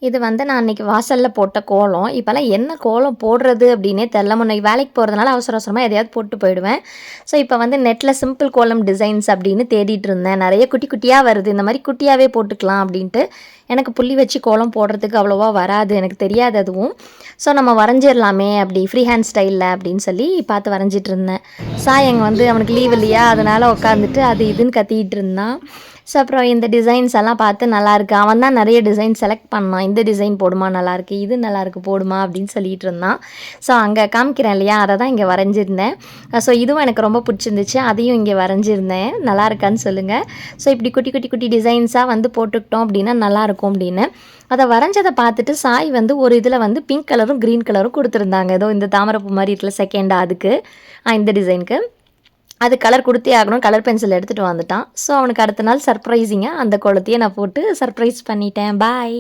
இது வந்து நான் அன்றைக்கி வாசலில் போட்ட கோலம். இப்போலாம் என்ன கோலம் போடுறது அப்படின்னே தெரில. முன்னைக்கு வேலைக்கு போகிறதுனால அவசர அவசரமாக எதையாவது போட்டு போயிடுவேன். ஸோ இப்போ வந்து நெட்டில் சிம்பிள் கோலம் டிசைன்ஸ் அப்படின்னு தேடிட்டு இருந்தேன். நிறைய குட்டி குட்டியாக வருது. இந்த மாதிரி குட்டியாகவே போட்டுக்கலாம் அப்படின்ட்டு. எனக்கு புள்ளி வச்சு கோலம் போடுறதுக்கு அவ்வளோவா வராது. எனக்கு தெரியாது அதுவும். ஸோ நம்ம வரைஞ்சிடலாமே அப்படி ஃப்ரீ ஹேண்ட் ஸ்டைலில் அப்படின்னு சொல்லி பார்த்து வரைஞ்சிட்டு இருந்தேன். சாயங்க வந்து அவனுக்கு லீவ் இல்லையா, அதனால் உட்காந்துட்டு அது இதுன்னு கத்திக்கிட்டு இருந்தான். ஸோ அப்புறம் இந்த டிசைன்ஸ் எல்லாம் பார்த்து நல்லாயிருக்கு. அவன் தான் நிறைய டிசைன் செலக்ட் பண்ணான். இந்த டிசைன் போடுமா நல்லாயிருக்கு, இது நல்லாயிருக்கு போடுமா அப்படின்னு சொல்லிட்டு இருந்தான். ஸோ அங்கே காமிக்கிறேன் இல்லையா, அதை தான் இங்கே வரைஞ்சிருந்தேன். ஸோ இதுவும் எனக்கு ரொம்ப பிடிச்சிருந்துச்சு. அதையும் இங்கே வரைஞ்சிருந்தேன். நல்லா இருக்கான்னு சொல்லுங்கள். ஸோ இப்படி குட்டி குட்டி குட்டி டிசைன்ஸாக வந்து போட்டுக்கிட்டோம் அப்படின்னா நல்லாயிருக்கும் அப்படின்னு அதை வரைஞ்சதை பார்த்துட்டு சாய் வந்து ஒரு இதில் வந்து பிங்க் கலரும் க்ரீன் கலரும் கொடுத்துருந்தாங்க. ஏதோ இந்த தாமரைப்பூ மாதிரி இருக்குல்ல செகண்டாக அதுக்கு இந்த டிசைனுக்கு அது கலர் கொடுத்தே ஆகணும். கலர் பென்சில் எடுத்துகிட்டு வந்துட்டான். ஸோ அவனுக்கு அடுத்த நாள் சர்ப்ரைஸிங்காக அந்த கோலத்தையே நான் போட்டு சர்ப்ரைஸ் பண்ணிட்டேன். பாய்.